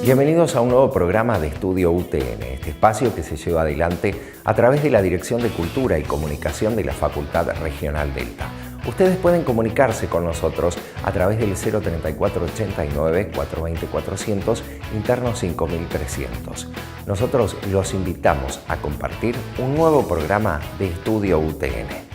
Bienvenidos a un nuevo programa de Estudio UTN, este espacio que se lleva adelante a través de la Dirección de Cultura y Comunicación de la Facultad Regional Delta. Ustedes pueden comunicarse con nosotros a través del 034 89 420 400, interno 5300. Nosotros los invitamos a compartir un nuevo programa de Estudio UTN.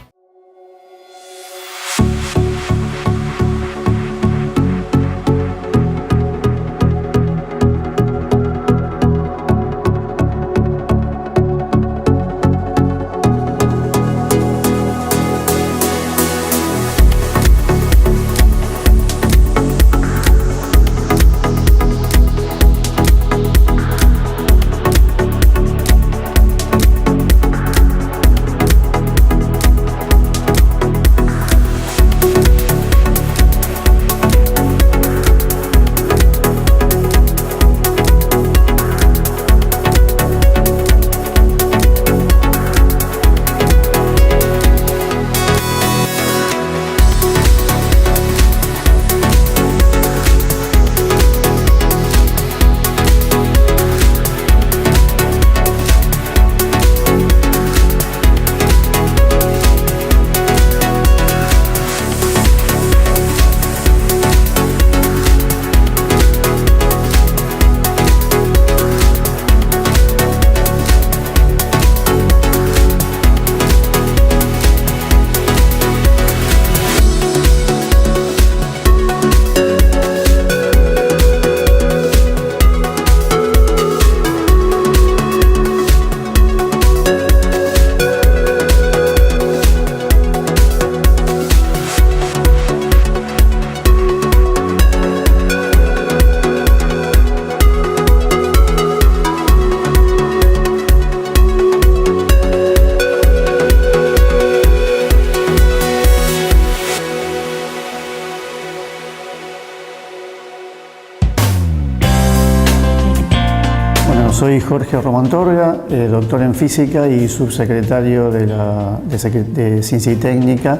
Soy Jorge Romantorga, doctor en física y subsecretario de Ciencia y Técnica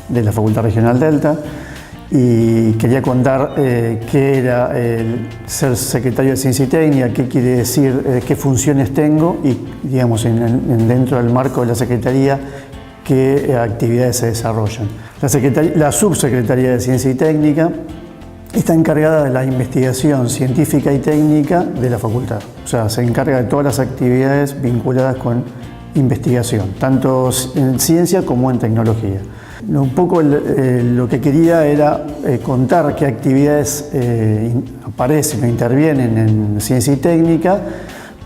de la Facultad Regional Delta, y quería contar qué era el ser secretario de Ciencia y Técnica, qué quiere decir, qué funciones tengo y, digamos, dentro del marco de la Secretaría, qué actividades se desarrollan. La Subsecretaría de Ciencia y Técnica está encargada de la investigación científica y técnica de la facultad. O sea, se encarga de todas las actividades vinculadas con investigación, tanto en ciencia como en tecnología. Un poco lo que quería era contar qué actividades aparecen o intervienen en ciencia y técnica,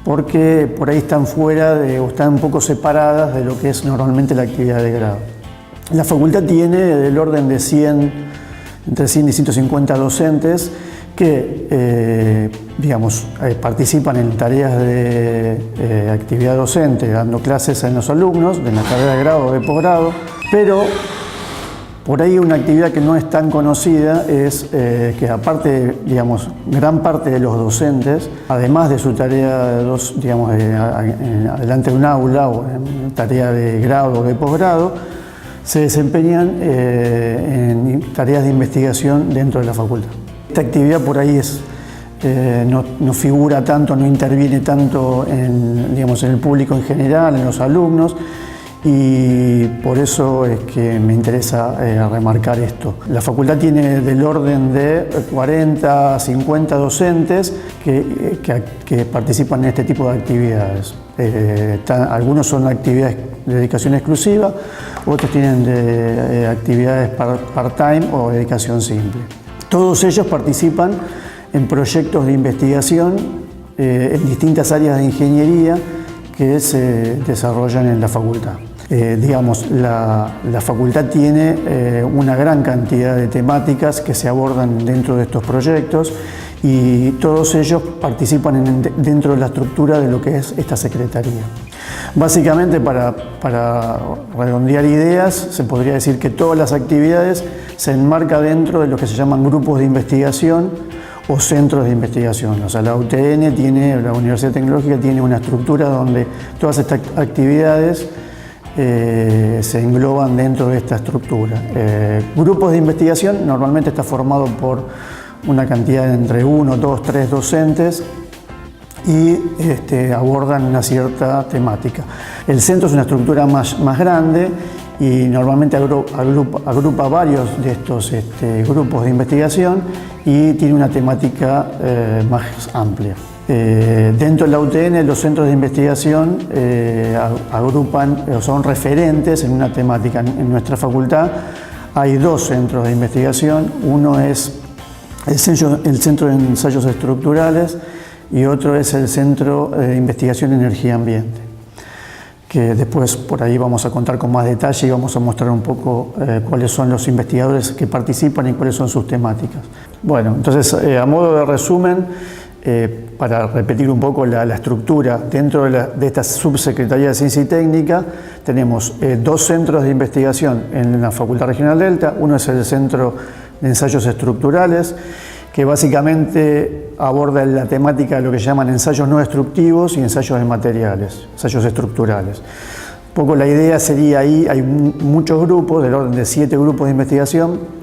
porque por ahí están fuera o están un poco separadas de lo que es normalmente la actividad de grado. La facultad tiene del orden de entre 100 y 150 docentes que participan en tareas de actividad docente, dando clases a los alumnos de la carrera de grado o de posgrado, pero por ahí una actividad que no es tan conocida es que aparte, gran parte de los docentes, además de su tarea adelante de un aula o en tarea de grado o de posgrado, se desempeñan en tareas de investigación dentro de la facultad. Esta actividad por ahí no figura tanto, no interviene tanto en el público en general, en los alumnos, y por eso es que me interesa remarcar esto. La facultad tiene del orden de 40 a 50 docentes que participan en este tipo de actividades. Algunos son actividades de dedicación exclusiva, otros tienen actividades part-time o dedicación simple. Todos ellos participan en proyectos de investigación en distintas áreas de ingeniería que se desarrollan en la facultad. La facultad tiene una gran cantidad de temáticas que se abordan dentro de estos proyectos, y todos ellos participan dentro de la estructura de lo que es esta secretaría. Básicamente, para redondear ideas, se podría decir que todas las actividades se enmarcan dentro de lo que se llaman grupos de investigación o centros de investigación. O sea, la UTN la Universidad Tecnológica tiene una estructura donde todas estas actividades se engloban dentro de esta estructura. Grupos de investigación normalmente está formado por una cantidad de entre 1, 2, 3 docentes y abordan una cierta temática. El centro es una estructura más grande y normalmente agrupa varios de estos grupos de investigación y tiene una temática más amplia. Dentro de la UTN los centros de investigación agrupan o son referentes en una temática. En nuestra facultad hay 2 centros de investigación, uno es el Centro de Ensayos Estructurales y otro es el Centro de Investigación en Energía y Ambiente, que después por ahí vamos a contar con más detalle y vamos a mostrar un poco cuáles son los investigadores que participan y cuáles son sus temáticas. Bueno, entonces a modo de resumen, para repetir un poco la estructura, dentro de esta Subsecretaría de Ciencia y Técnica tenemos 2 centros de investigación en la Facultad Regional Delta. Uno es el Centro de Ensayos Estructurales, que básicamente aborda la temática de lo que llaman ensayos no destructivos y ensayos de materiales, ensayos estructurales. Un poco la idea sería ahí, hay muchos grupos, del orden de 7 grupos de investigación,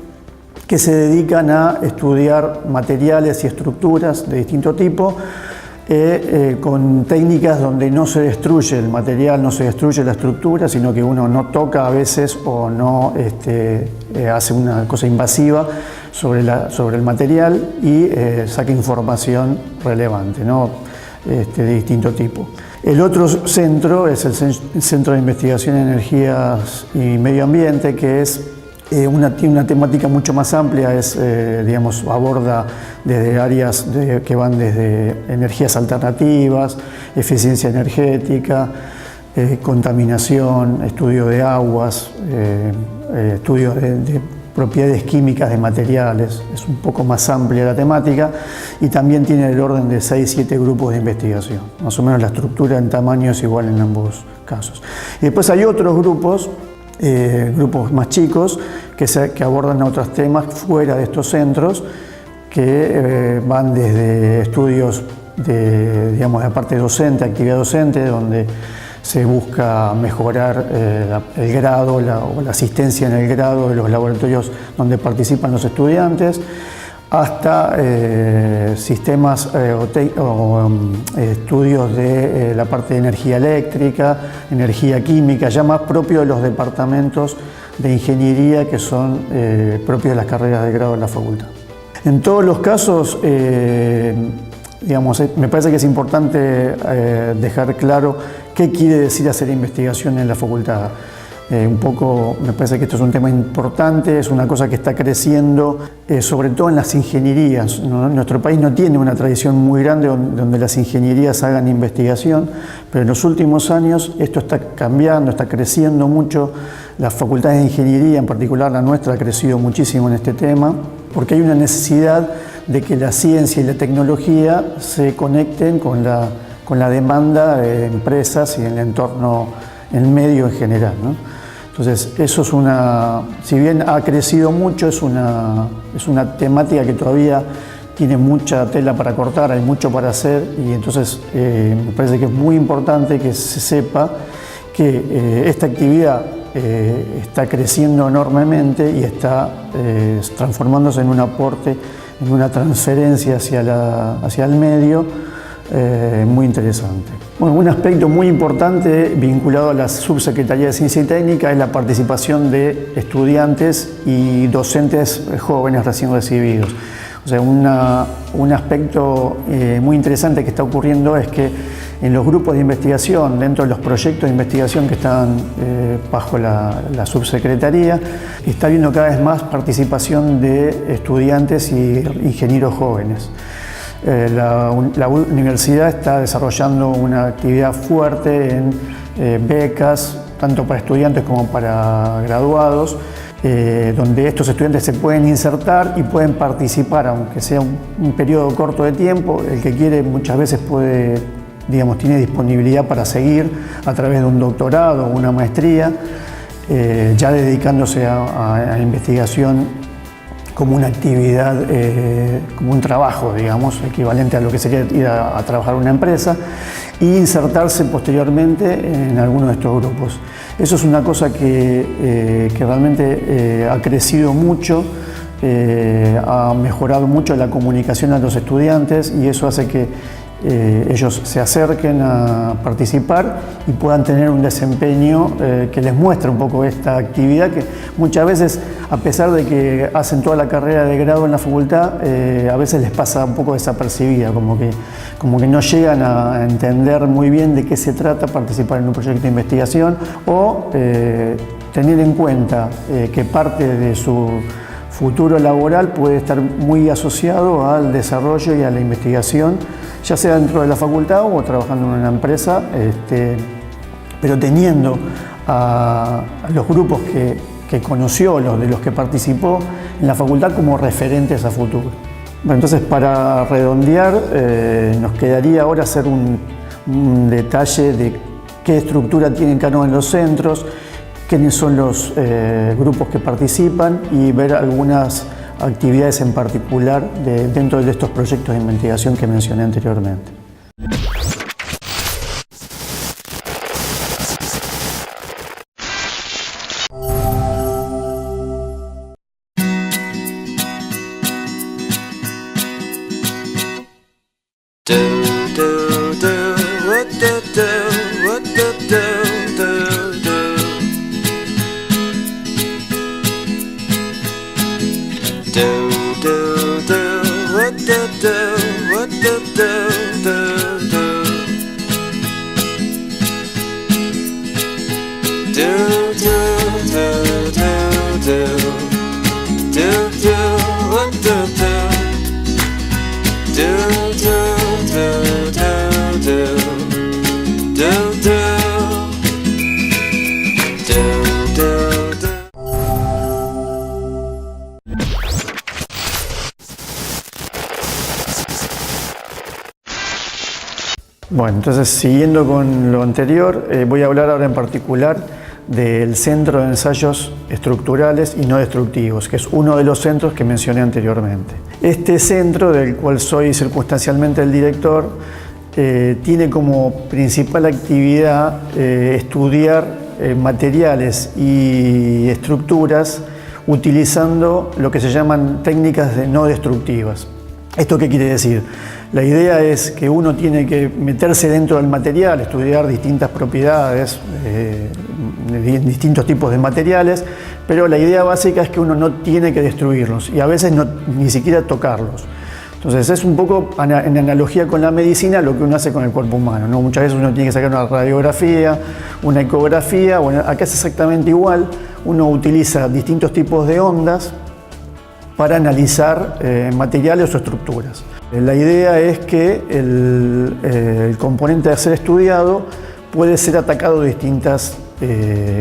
que se dedican a estudiar materiales y estructuras de distinto tipo, con técnicas donde no se destruye el material, no se destruye la estructura, sino que uno no toca a veces o no hace una cosa invasiva sobre el material y saca información relevante, ¿no? De distinto tipo. El otro centro es el Centro de Investigación en Energías y Medio Ambiente, que tiene una temática mucho más amplia, aborda desde áreas que van desde energías alternativas, eficiencia energética, contaminación, estudio de aguas, estudio de propiedades químicas de materiales. Es un poco más amplia la temática y también tiene el orden de 6-7 grupos de investigación. Más o menos la estructura en tamaño es igual en ambos casos. Y después hay otros grupos más chicos que abordan otros temas fuera de estos centros, que van desde estudios de la parte docente, actividad docente, donde se busca mejorar el grado o la asistencia en el grado de los laboratorios donde participan los estudiantes, hasta sistemas o estudios de la parte de energía eléctrica, energía química, ya más propio de los departamentos de ingeniería que son propios de las carreras de grado de la facultad. En todos los casos, me parece que es importante dejar claro qué quiere decir hacer investigación en la facultad. Me parece que esto es un tema importante, es una cosa que está creciendo, sobre todo en las ingenierías, ¿no? Nuestro país no tiene una tradición muy grande donde las ingenierías hagan investigación, pero en los últimos años esto está cambiando, está creciendo mucho. Las facultades de ingeniería, en particular la nuestra, ha crecido muchísimo en este tema, porque hay una necesidad de que la ciencia y la tecnología se conecten con la demanda de empresas y el entorno, el medio en general, ¿no? Entonces, eso es si bien ha crecido mucho, es una temática que todavía tiene mucha tela para cortar, hay mucho para hacer, y entonces me parece que es muy importante que se sepa que esta actividad está creciendo enormemente y está transformándose en un aporte, en una transferencia hacia el medio muy interesante. Bueno, un aspecto muy importante vinculado a la Subsecretaría de Ciencia y Técnica es la participación de estudiantes y docentes jóvenes recién recibidos. O sea, un aspecto muy interesante que está ocurriendo es que en los grupos de investigación, dentro de los proyectos de investigación que están bajo la subsecretaría, está habiendo cada vez más participación de estudiantes y ingenieros jóvenes. La universidad está desarrollando una actividad fuerte en becas, tanto para estudiantes como para graduados, donde estos estudiantes se pueden insertar y pueden participar, aunque sea un periodo corto de tiempo. El que quiere muchas veces tiene disponibilidad para seguir a través de un doctorado o una maestría, ya dedicándose a investigación como una actividad, como un trabajo, digamos, equivalente a lo que sería ir a trabajar en una empresa, e insertarse posteriormente en alguno de estos grupos. Eso es una cosa que realmente ha crecido mucho, ha mejorado mucho la comunicación a los estudiantes, y eso hace que ellos se acerquen a participar y puedan tener un desempeño que les muestre un poco esta actividad, que muchas veces, a pesar de que hacen toda la carrera de grado en la facultad, a veces les pasa un poco desapercibida, como que no llegan a entender muy bien de qué se trata participar en un proyecto de investigación, o tener en cuenta que parte de su futuro laboral puede estar muy asociado al desarrollo y a la investigación, ya sea dentro de la facultad o trabajando en una empresa, pero teniendo a los grupos que conoció, de los que participó en la facultad, como referentes a futuro. Bueno, entonces, para redondear, nos quedaría ahora hacer un detalle de qué estructura tienen cada uno de los centros, quiénes son los grupos que participan, y ver algunas actividades en particular dentro de estos proyectos de investigación que mencioné anteriormente. Bueno, entonces, siguiendo con lo anterior, voy a hablar ahora en particular del Centro de Ensayos Estructurales y No Destructivos, que es uno de los centros que mencioné anteriormente. Este centro, del cual soy circunstancialmente el director, tiene como principal actividad estudiar materiales y estructuras utilizando lo que se llaman técnicas no destructivas. ¿Esto qué quiere decir? La idea es que uno tiene que meterse dentro del material, estudiar distintas propiedades, distintos tipos de materiales, pero la idea básica es que uno no tiene que destruirlos, y a veces ni siquiera tocarlos. Entonces, es un poco en analogía con la medicina lo que uno hace con el cuerpo humano, ¿no? Muchas veces uno tiene que sacar una radiografía, una ecografía. Bueno, acá es exactamente igual. Uno utiliza distintos tipos de ondas para analizar materiales o estructuras. La idea es que el componente a ser estudiado puede ser atacado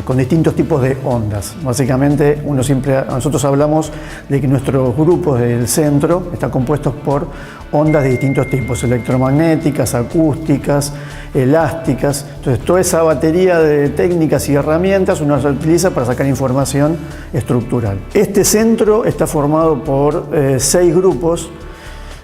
con distintos tipos de ondas. Básicamente, nosotros hablamos de que nuestros grupos del centro están compuestos por ondas de distintos tipos: electromagnéticas, acústicas, elásticas. Entonces, toda esa batería de técnicas y herramientas uno las utiliza para sacar información estructural. Este centro está formado por 6 grupos: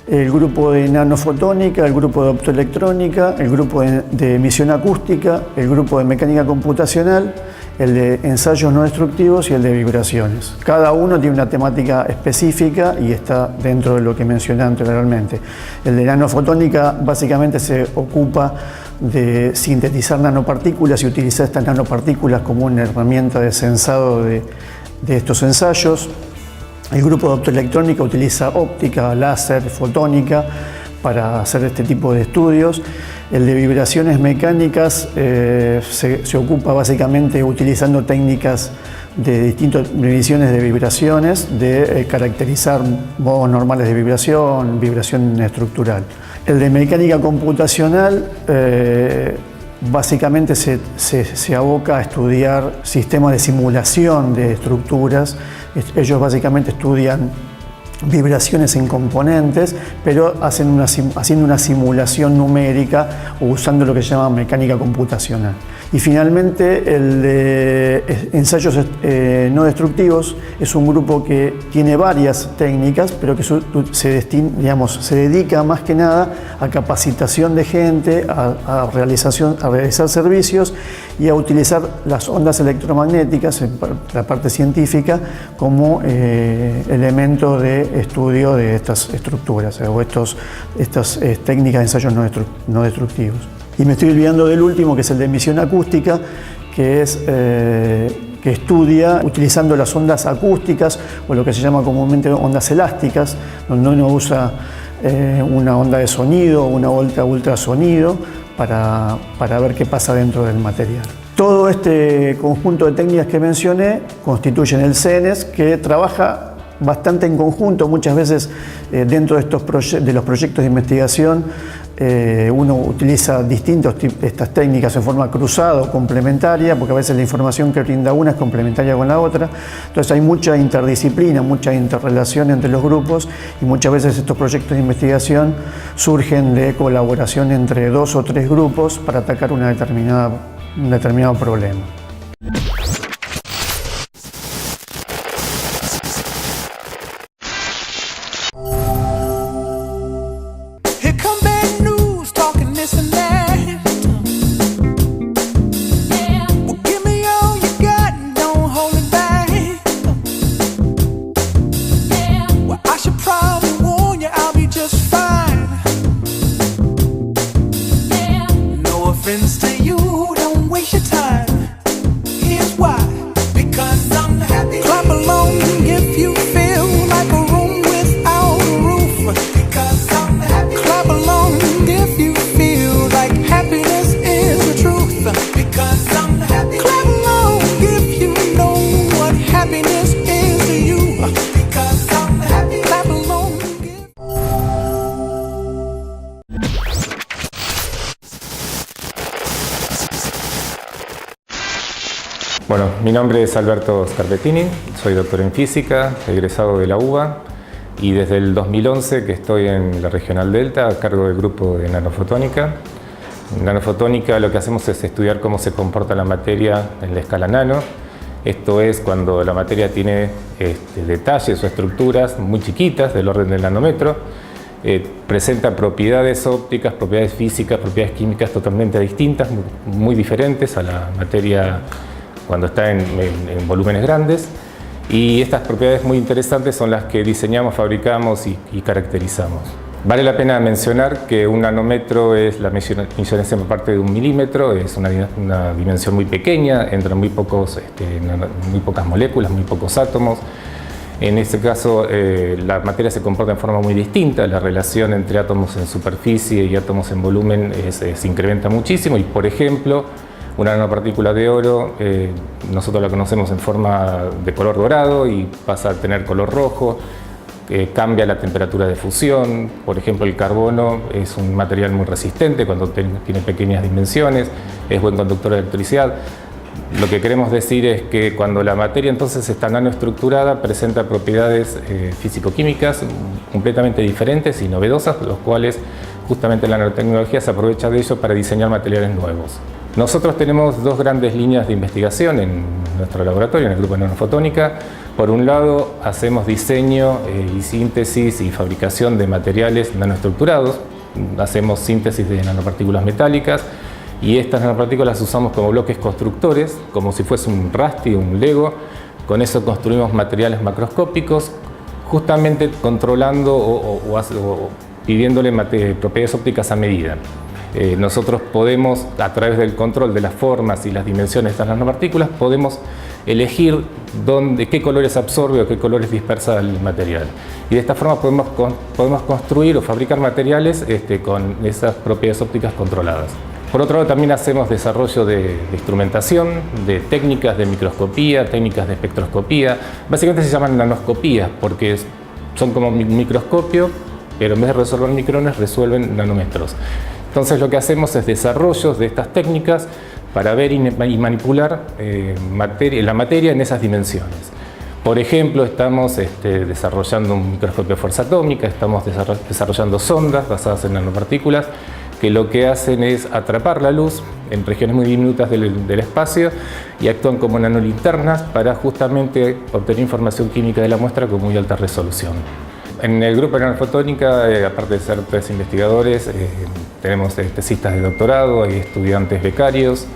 el grupo de nanofotónica, el grupo de optoelectrónica, el grupo de emisión acústica, el grupo de mecánica computacional, el de ensayos no destructivos y el de vibraciones. Cada uno tiene una temática específica y está dentro de lo que mencioné anteriormente. El de nanofotónica básicamente se ocupa de sintetizar nanopartículas y utilizar estas nanopartículas como una herramienta de sensado de estos ensayos. El grupo de optoelectrónica utiliza óptica, láser, fotónica para hacer este tipo de estudios. El de vibraciones mecánicas se ocupa básicamente utilizando técnicas de distintas mediciones de vibraciones, de caracterizar modos normales de vibración estructural. El de mecánica computacional básicamente se aboca a estudiar sistemas de simulación de estructuras. Ellos básicamente estudian vibraciones en componentes, pero haciendo una simulación numérica o usando lo que se llama mecánica computacional. Y finalmente el de ensayos no destructivos es un grupo que tiene varias técnicas, pero que se dedica más que nada a capacitación de gente, a realizar servicios y a utilizar las ondas electromagnéticas, en la parte científica, como elemento de estudio de estas estructuras o estas técnicas de ensayos no destructivos. Y me estoy olvidando del último, que es el de emisión acústica, que estudia utilizando las ondas acústicas o lo que se llama comúnmente ondas elásticas, donde uno usa una onda de sonido o una ultrasonido para ver qué pasa dentro del material. Todo este conjunto de técnicas que mencioné constituyen el CENES, que trabaja bastante en conjunto. Muchas veces dentro de los proyectos de investigación uno utiliza estas técnicas en forma cruzada o complementaria, porque a veces la información que brinda una es complementaria con la otra. Entonces hay mucha interdisciplina, mucha interrelación entre los grupos, y muchas veces estos proyectos de investigación surgen de colaboración entre 2 o 3 grupos para atacar un determinado problema. Bueno, mi nombre es Alberto Scarpettini, soy doctor en física, egresado de la UBA, y desde el 2011 que estoy en la Regional Delta a cargo del grupo de nanofotónica. En nanofotónica lo que hacemos es estudiar cómo se comporta la materia en la escala nano. Esto es cuando la materia tiene detalles o estructuras muy chiquitas, del orden del nanómetro, presenta propiedades ópticas, propiedades físicas, propiedades químicas totalmente distintas, muy diferentes a la materia cuando está en volúmenes grandes, y estas propiedades muy interesantes son las que diseñamos, fabricamos y caracterizamos. Vale la pena mencionar que un nanómetro es la millonésima parte de un milímetro, es una dimensión muy pequeña, entran muy pocas moléculas, muy pocos átomos. En este caso la materia se comporta en forma muy distinta, la relación entre átomos en superficie y átomos en volumen se incrementa muchísimo, y por ejemplo, una nanopartícula de oro, nosotros la conocemos en forma de color dorado y pasa a tener color rojo, cambia la temperatura de fusión. Por ejemplo, el carbono es un material muy resistente cuando tiene pequeñas dimensiones, es buen conductor de electricidad. Lo que queremos decir es que cuando la materia entonces está nanoestructurada, presenta propiedades físico-químicas completamente diferentes y novedosas, los cuales justamente la nanotecnología se aprovecha de ello para diseñar materiales nuevos. Nosotros tenemos 2 grandes líneas de investigación en nuestro laboratorio, en el grupo de nanofotónica. Por un lado, hacemos diseño y síntesis y fabricación de materiales nanoestructurados. Hacemos síntesis de nanopartículas metálicas, y estas nanopartículas las usamos como bloques constructores, como si fuese un Rusty, un Lego. Con eso construimos materiales macroscópicos, justamente controlando o pidiéndole propiedades ópticas a medida. Nosotros podemos, a través del control de las formas y las dimensiones de estas nanopartículas, podemos elegir qué colores absorbe o qué colores dispersa el material. Y de esta forma podemos construir o fabricar materiales con esas propiedades ópticas controladas. Por otro lado, también hacemos desarrollo de instrumentación, de técnicas de microscopía, técnicas de espectroscopía. Básicamente se llaman nanoscopías porque son como un microscopio, pero en vez de resolver micrones, resuelven nanómetros. Entonces lo que hacemos es desarrollos de estas técnicas para ver y manipular la materia en esas dimensiones. Por ejemplo, estamos desarrollando un microscopio de fuerza atómica, estamos desarrollando sondas basadas en nanopartículas que lo que hacen es atrapar la luz en regiones muy diminutas del espacio y actúan como nanolinternas para justamente obtener información química de la muestra con muy alta resolución. En el grupo de nanofotónica, aparte de ser 3 investigadores, tenemos tesistas de doctorado, hay estudiantes becarios.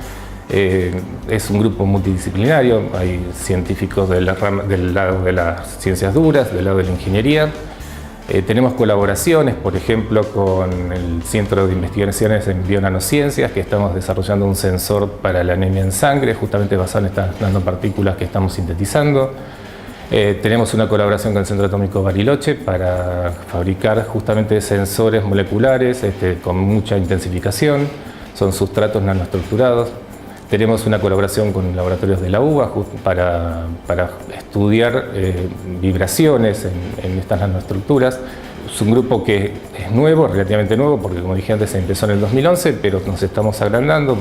Es un grupo multidisciplinario, hay científicos del lado de las ciencias duras, del lado de la ingeniería. Tenemos colaboraciones, por ejemplo, con el Centro de Investigaciones en Bionanociencias, que estamos desarrollando un sensor para la anemia en sangre, justamente basado en estas nanopartículas que estamos sintetizando. Tenemos una colaboración con el Centro Atómico Bariloche para fabricar justamente sensores moleculares con mucha intensificación, son sustratos nanoestructurados. Tenemos una colaboración con laboratorios de la UBA para estudiar vibraciones en estas nanoestructuras. Es un grupo que es nuevo, relativamente nuevo, porque como dije antes empezó en el 2011, pero nos estamos agrandando,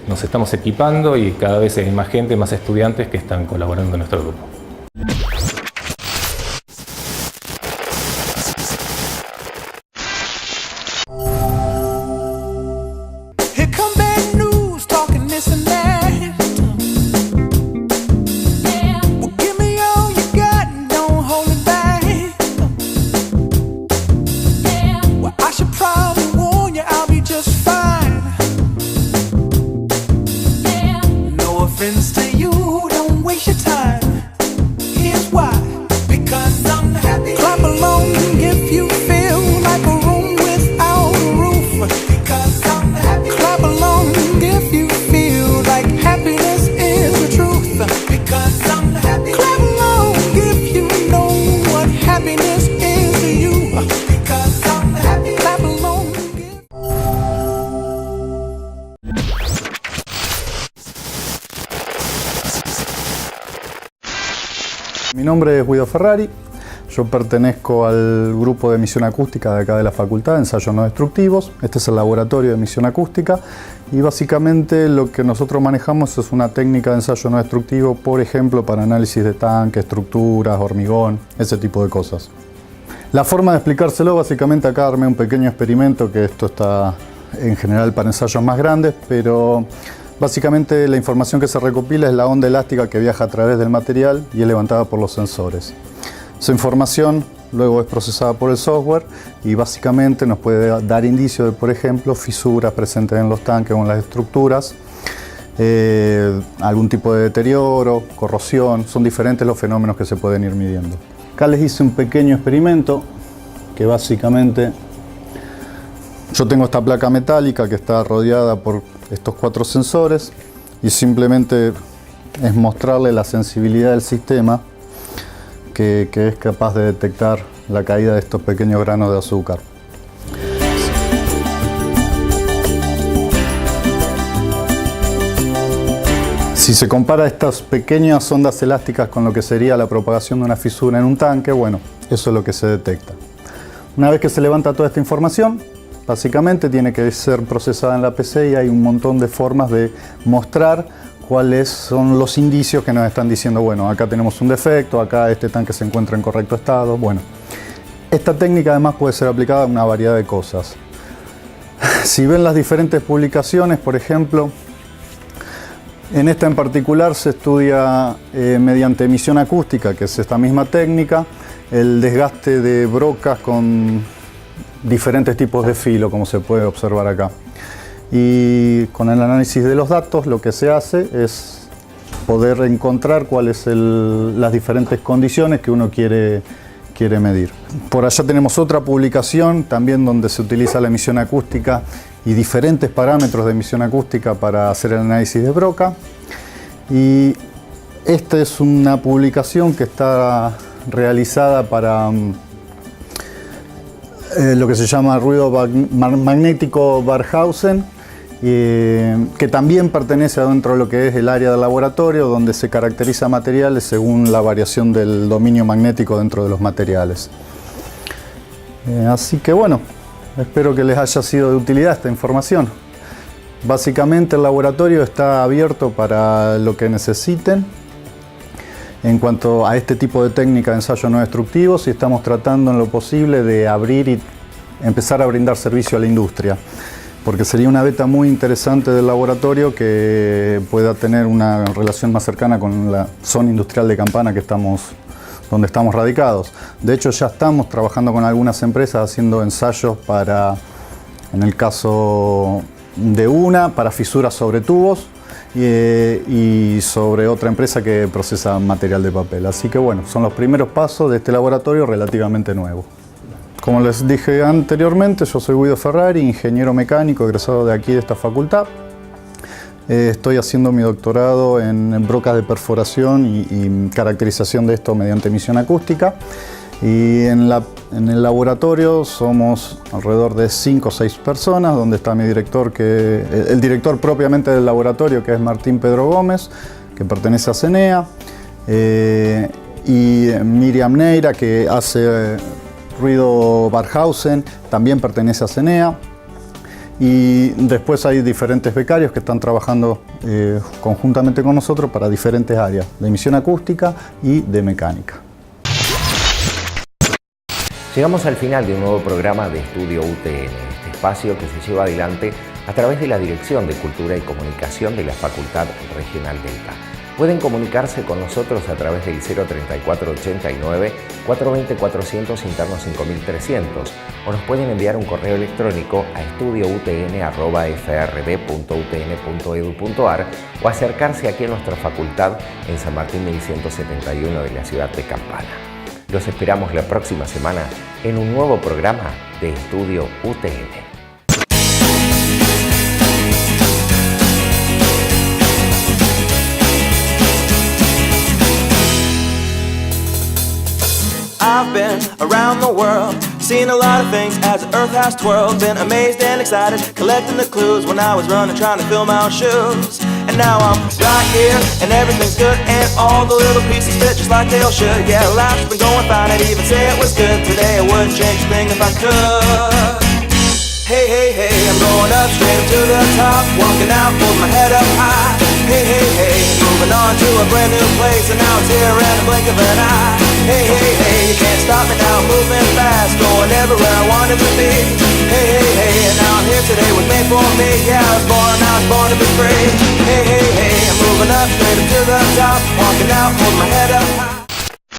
nos estamos equipando y cada vez hay más gente, más estudiantes que están colaborando en nuestro grupo. Mi nombre es Guido Ferrari, yo pertenezco al grupo de emisión acústica de acá de la Facultad de Ensayos No Destructivos. Este es el laboratorio de emisión acústica y básicamente lo que nosotros manejamos es una técnica de ensayo no destructivo, por ejemplo, para análisis de tanques, estructuras, hormigón, ese tipo de cosas. La forma de explicárselo, básicamente acá armé un pequeño experimento, que esto está en general para ensayos más grandes, pero básicamente la información que se recopila es la onda elástica que viaja a través del material y es levantada por los sensores. Esa información luego es procesada por el software y básicamente nos puede dar indicios de, por ejemplo, fisuras presentes en los tanques o en las estructuras, algún tipo de deterioro, corrosión, son diferentes los fenómenos que se pueden ir midiendo. Acá les hice un pequeño experimento que básicamente yo tengo esta placa metálica que está rodeada por estos 4 sensores y simplemente es mostrarle la sensibilidad del sistema que es capaz de detectar la caída de estos pequeños granos de azúcar. Si se compara estas pequeñas ondas elásticas con lo que sería la propagación de una fisura en un tanque, bueno, eso es lo que se detecta. Una vez que se levanta toda esta información, básicamente tiene que ser procesada en la PC y hay un montón de formas de mostrar cuáles son los indicios que nos están diciendo, bueno, acá tenemos un defecto, acá este tanque se encuentra en correcto estado. Bueno, esta técnica además puede ser aplicada a una variedad de cosas. Si ven las diferentes publicaciones, por ejemplo, en esta en particular se estudia mediante emisión acústica, que es esta misma técnica, el desgaste de brocas con diferentes tipos de filo, como se puede observar acá. Y con el análisis de los datos lo que se hace es poder encontrar cuáles son las diferentes condiciones que uno quiere medir. Por allá tenemos otra publicación también donde se utiliza la emisión acústica y diferentes parámetros de emisión acústica para hacer el análisis de broca. Y esta es una publicación que está realizada para lo que se llama ruido magnético Barkhausen, que también pertenece dentro de lo que es el área del laboratorio, donde se caracteriza materiales según la variación del dominio magnético dentro de los materiales. Así que bueno, espero que les haya sido de utilidad esta información. Básicamente el laboratorio está abierto para lo que necesiten en cuanto a este tipo de técnica de ensayos no destructivos y estamos tratando en lo posible de abrir y empezar a brindar servicio a la industria, porque sería una beta muy interesante del laboratorio que pueda tener una relación más cercana con la zona industrial de Campana donde estamos radicados. De hecho, ya estamos trabajando con algunas empresas haciendo ensayos para, en el caso de para fisuras sobre tubos y sobre otra empresa que procesa material de papel. Así que bueno, son los primeros pasos de este laboratorio relativamente nuevo. Como les dije anteriormente, yo soy Guido Ferrari, ingeniero mecánico egresado de aquí de esta facultad. Estoy haciendo mi doctorado en brocas de perforación y caracterización de esto mediante emisión acústica. Y en el laboratorio somos alrededor de 5 o 6 personas, donde está mi director, el director propiamente del laboratorio, que es Martín Pedro Gómez, que pertenece a CENEA, y Miriam Neira, que hace ruido Barhausen, también pertenece a CENEA. Y después hay diferentes becarios que están trabajando conjuntamente con nosotros para diferentes áreas de emisión acústica y de mecánica. Llegamos al final de un nuevo programa de Estudio UTN, este espacio que se lleva adelante a través de la Dirección de Cultura y Comunicación de la Facultad Regional Delta. Pueden comunicarse con nosotros a través del 03489 420 400 interno 5300 o nos pueden enviar un correo electrónico a estudioutn@frb.utn.edu.ar o acercarse aquí a nuestra facultad en San Martín 1171 de la ciudad de Campana. Los esperamos la próxima semana en un nuevo programa de Estudio UTN. I've been around the world, seen a lot of things as the earth has twirled. Been amazed and excited, collecting the clues when I was running, trying to fill my own shoes. And now I'm right here, and everything's good, and all the little pieces fit just like they all should. Yeah, life's been going fine, I'd even say it was good. Today I wouldn't change a thing if I could. Hey, hey, hey, I'm going up, straight up to the top, walking out, holding my head up high. Hey, hey, hey, moving on to a brand new place, and now it's here in a blink of an eye. Hey, hey, hey, you can't stop me now, moving fast, going everywhere I wanted to be. Hey, hey, hey, and now I'm here today, was made for me. Yeah, I was born to be free. Hey, hey, hey, I'm moving up, straight up to the top, walking out, holding my head up high.